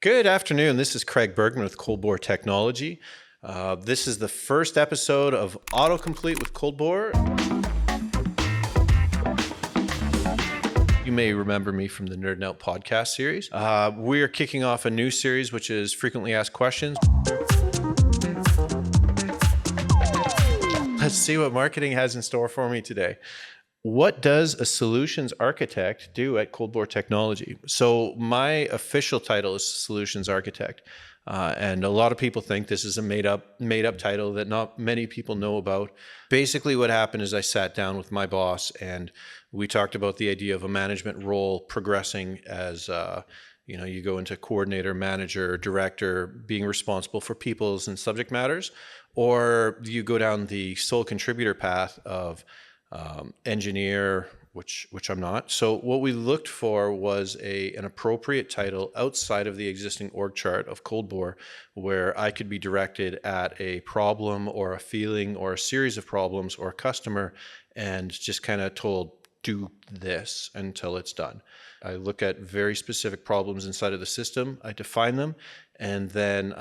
Good afternoon. This is Craig Bergmann with Cold Bore Technology. This is the first episode of Autocomplete with Cold Bore. You may remember me from the Nerd Out podcast series. We are kicking off a new series, which is Frequently Asked Questions. Let's see what marketing has in store for me today. What does a solutions architect do at Cold Bore Technology? So my official title is solutions architect. And a lot of people think this is a made up title that not many people know about. Basically what happened is I sat down with my boss and we talked about the idea of a management role progressing as you go into coordinator, manager, director, being responsible for people's and subject matters, or you go down the sole contributor path of engineer, which I'm not. So what we looked for was an appropriate title outside of the existing org chart of Cold Bore, where I could be directed at a problem or a feeling or a series of problems or a customer and just kind of told, do this until it's done. I look at very specific problems inside of the system, I define them, and then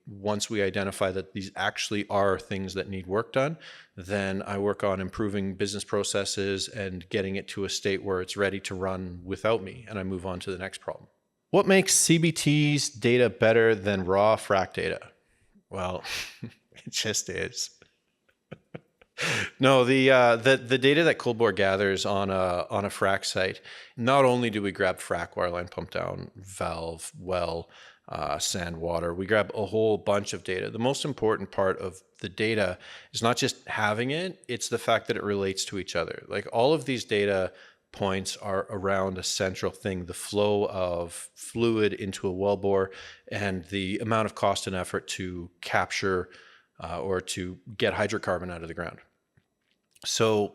once we identify that these actually are things that need work done, then I work on improving business processes and getting it to a state where it's ready to run without me, and I move on to the next problem. What makes CBT's data better than raw frac data? Well, it just is. No, the data that Cold Bore gathers on a frac site, not only do we grab frac, wireline, pump down, valve, well, sand, water, we grab a whole bunch of data. The most important part of the data is not just having it, it's the fact that it relates to each other. Like all of these data points are around a central thing, the flow of fluid into a wellbore and the amount of cost and effort to capture or to get hydrocarbon out of the ground. So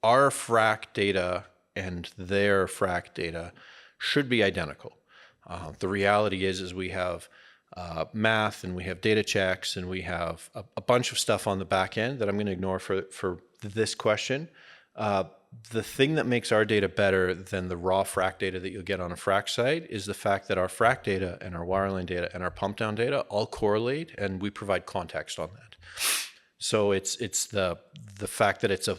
our frac data and their frac data should be identical. The reality is we have math and we have data checks and we have a bunch of stuff on the back end that I'm going to ignore for this question. The thing that makes our data better than the raw frac data that you'll get on a frac site is the fact that our frac data and our wireline data and our pump down data all correlate, and we provide context on that. So it's the fact that it's a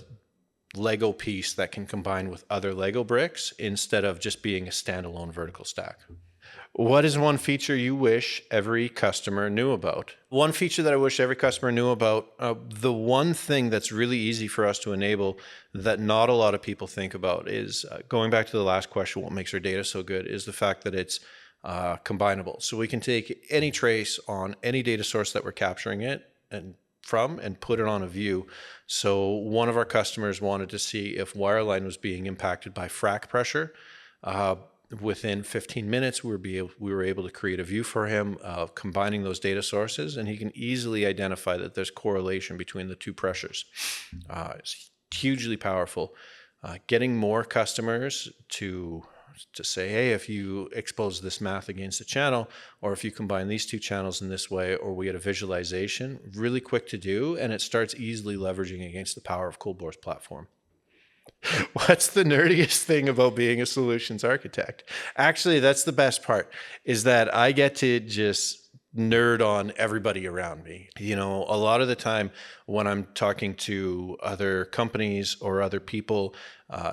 Lego piece that can combine with other Lego bricks instead of just being a standalone vertical stack. What is one feature you wish every customer knew about? One feature that I wish every customer knew about, the one thing that's really easy for us to enable that not a lot of people think about is, going back to the last question, what makes our data so good, is the fact that it's combinable. So we can take any trace on any data source that we're capturing it and put it on a view. So one of our customers wanted to see if wireline was being impacted by frac pressure. Within 15 minutes, we were able to create a view for him of combining those data sources, and he can easily identify that there's correlation between the two pressures. It's hugely powerful. Getting more customers to say, hey, if you expose this math against a channel, or if you combine these two channels in this way, or we get a visualization, really quick to do, and it starts easily leveraging against the power of Cold Bore's platform. What's the nerdiest thing about being a solutions architect? Actually, that's the best part, is that I get to just nerd on everybody around me. You know, a lot of the time when I'm talking to other companies or other people,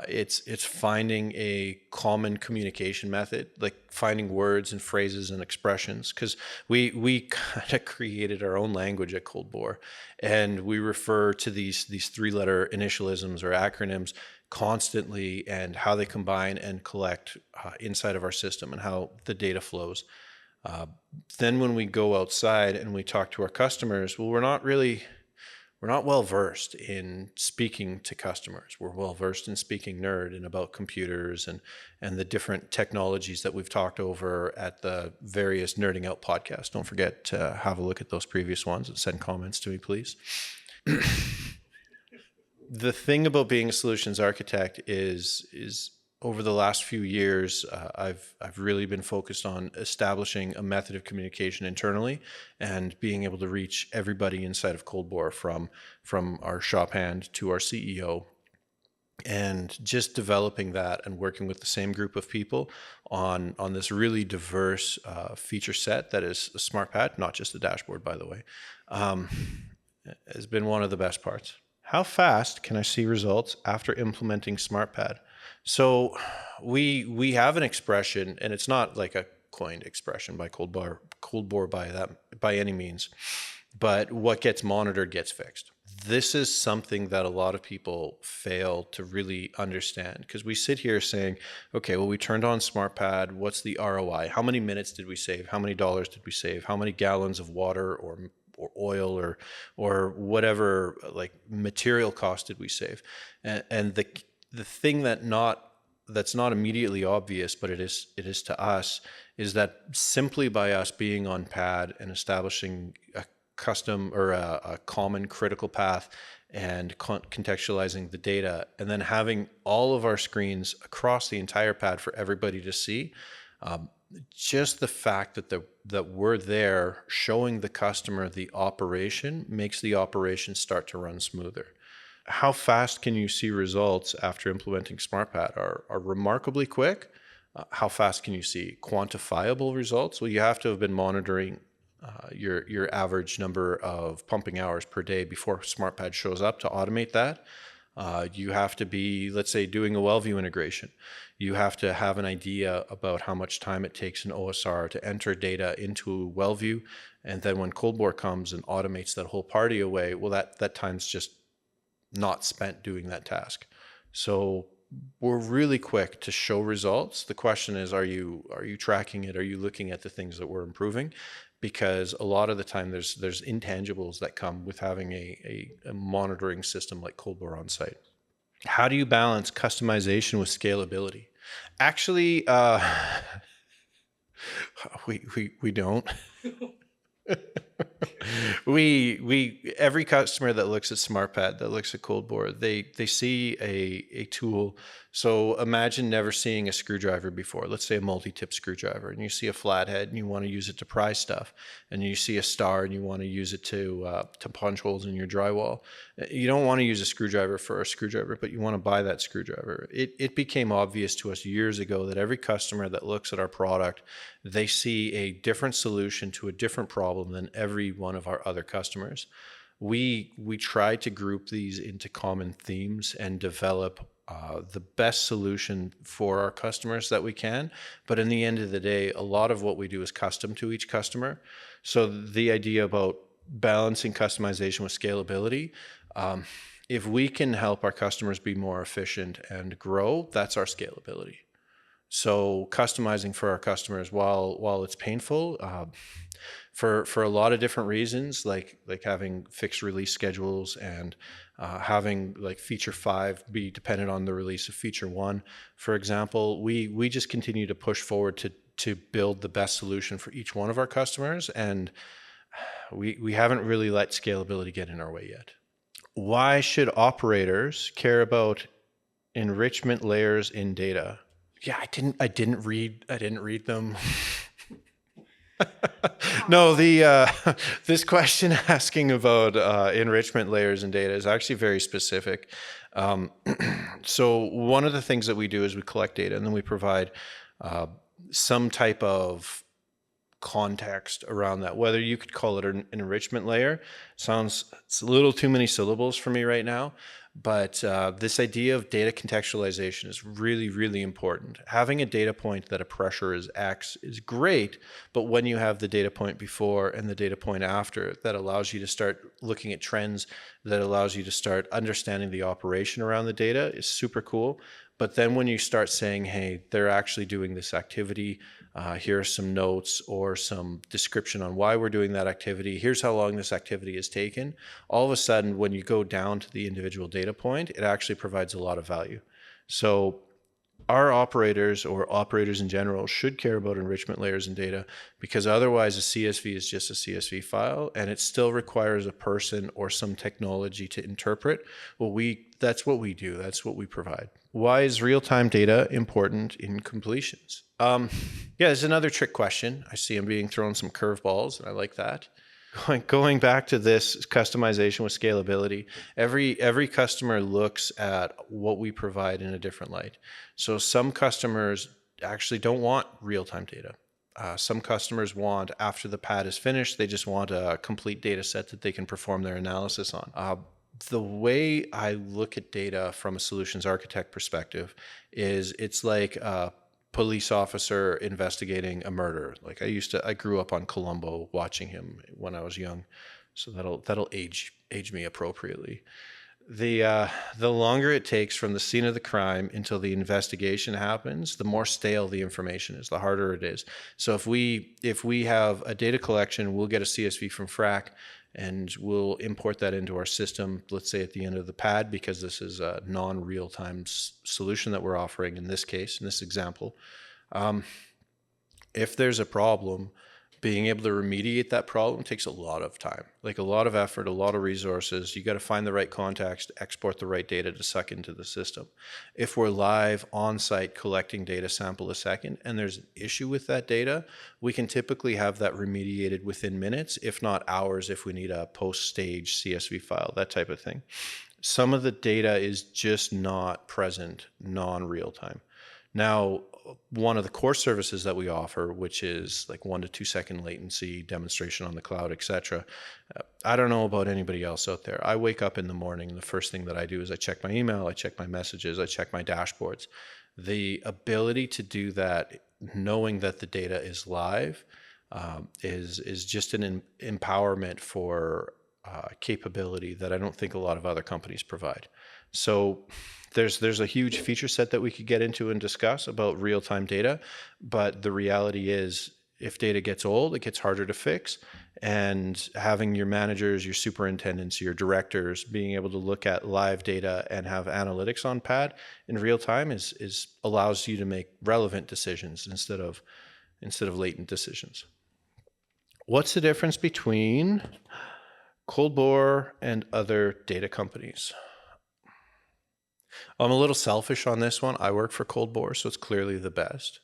it's finding a common communication method, like finding words and phrases and expressions, because we kind of created our own language at Cold Bore, and we refer to these three-letter initialisms or acronyms constantly, and how they combine and collect inside of our system and how the data flows. Then when we go outside and we talk to our customers, well, we're not well versed in speaking to customers. We're well versed in speaking nerd and about computers and the different technologies that we've talked over at the various Nerding Out podcasts. Don't forget to have a look at those previous ones and send comments to me, please. The thing about being a solutions architect is over the last few years, I've really been focused on establishing a method of communication internally and being able to reach everybody inside of Cold Bore, from our shop hand to our CEO, And just developing that and working with the same group of people on this really diverse feature set that is a SmartPAD, not just a dashboard, by the way, um, has been one of the best parts. How fast can I see results after implementing SmartPAD? So we have an expression, and it's not like a coined expression by Cold Bore by any means, but what gets monitored gets fixed. This is something that a lot of people fail to really understand, because we sit here saying, okay, well, we turned on SmartPAD. What's the ROI? How many minutes did we save? How many dollars did we save? How many gallons of water or oil or whatever like material cost did we save? And the thing that's not immediately obvious, but it is to us, is that simply by us being on pad and establishing a custom or a common critical path and contextualizing the data, and then having all of our screens across the entire pad for everybody to see, just the fact that we're there showing the customer the operation makes the operation start to run smoother. How fast can you see results after implementing SmartPAD are remarkably quick. How fast can you see quantifiable results? Well, you have to have been monitoring your average number of pumping hours per day before SmartPAD shows up to automate that. You have to be, let's say, doing a WellView integration. You have to have an idea about how much time it takes an OSR to enter data into WellView. And then when ColdBore comes and automates that whole party away, well, that time's just not spent doing that task. So we're really quick to show results. The question is, are you tracking it? Are you looking at the things that we're improving? Because a lot of the time there's intangibles that come with having a monitoring system like ColdBore on site. How do you balance customization with scalability? Actually, we don't. We every customer that looks at SmartPAD, that looks at ColdBore, they see a tool. So imagine never seeing a screwdriver before. Let's say a multi-tip screwdriver, and you see a flathead and you want to use it to pry stuff, and you see a star and you want to use it to punch holes in your drywall. You don't want to use a screwdriver for a screwdriver, but you want to buy that screwdriver. It became obvious to us years ago that every customer that looks at our product, they see a different solution to a different problem than every one of our other customers. We try to group these into common themes and develop the best solution for our customers that we can. But in the end of the day, a lot of what we do is custom to each customer. So the idea about balancing customization with scalability, if we can help our customers be more efficient and grow, that's our scalability. So customizing for our customers, while it's painful, for a lot of different reasons, like having fixed release schedules and having like feature 5 be dependent on the release of feature 1, for example, we just continue to push forward to build the best solution for each one of our customers, and we haven't really let scalability get in our way yet. Why should operators care about enrichment layers in data? Yeah, I didn't read them. No, this question asking about enrichment layers in data is actually very specific. So one of the things that we do is we collect data and then we provide some type of context around that. Whether you could call it an enrichment layer, it's a little too many syllables for me right now. But this idea of data contextualization is really, really important. Having a data point that a pressure is X is great, but when you have the data point before and the data point after, that allows you to start looking at trends, that allows you to start understanding the operation around the data is super cool. But then when you start saying, hey, they're actually doing this activity, here are some notes or some description on why we're doing that activity, here's how long this activity has taken, all of a sudden, when you go down to the individual data point, it actually provides a lot of value. So our operators or operators in general should care about enrichment layers in data, because otherwise a CSV is just a CSV file and it still requires a person or some technology to interpret. Well, that's what we do. That's what we provide. Why is real-time data important in completions? Yeah, there's another trick question. I see I'm being thrown some curveballs and I like that. Going back to this customization with scalability, every customer looks at what we provide in a different light. So some customers actually don't want real-time data. Some customers want, after the pad is finished, they just want a complete data set that they can perform their analysis on. The way I look at data from a solutions architect perspective is it's like a police officer investigating a murder. Like I grew up on Columbo watching him when I was young, so that'll age me appropriately. The longer it takes from the scene of the crime until the investigation happens, the more stale the information is, the harder it is. So if we have a data collection, we'll get a CSV from frac and we'll import that into our system, let's say at the end of the pad, because this is a non-real-time solution that we're offering in this case, in this example. If there's a problem, being able to remediate that problem takes a lot of time, like a lot of effort, a lot of resources. You got to find the right contacts to export the right data to suck into the system. If we're live on site collecting data sample a second and there's an issue with that data, we can typically have that remediated within minutes, if not hours, if we need a post-stage CSV file, that type of thing. Some of the data is just not present non-real time. Now, one of the core services that we offer, which is like 1 to 2 second latency, demonstration on the cloud, etc. I don't know about anybody else out there. I wake up in the morning and the first thing that I do is I check my email, I check my messages, I check my dashboards. The ability to do that, knowing that the data is live, is just an empowerment for capability that I don't think a lot of other companies provide. So there's a huge feature set that we could get into and discuss about real-time data, but the reality is if data gets old, it gets harder to fix, and having your managers, your superintendents, your directors being able to look at live data and have analytics on pad in real time is allows you to make relevant decisions instead of latent decisions. What's the difference between Cold Bore and other data companies? I'm a little selfish on this one. I work for Cold Bore, so it's clearly the best.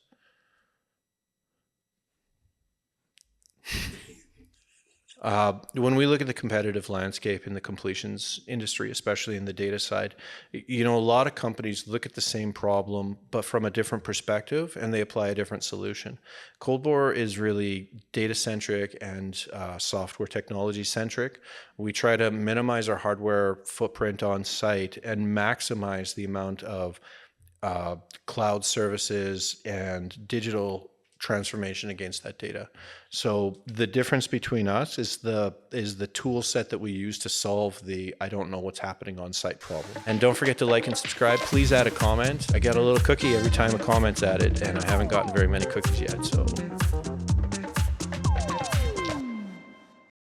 When we look at the competitive landscape in the completions industry, especially in the data side, a lot of companies look at the same problem, but from a different perspective, and they apply a different solution. Cold Bore is really data-centric and software technology-centric. We try to minimize our hardware footprint on site and maximize the amount of cloud services and digital transformation against that data. So the difference between us is the tool set that we use to solve the I don't know what's happening on site problem. And don't forget to like and subscribe. Please add a comment. I get a little cookie every time a comment's added, and I haven't gotten very many cookies yet, so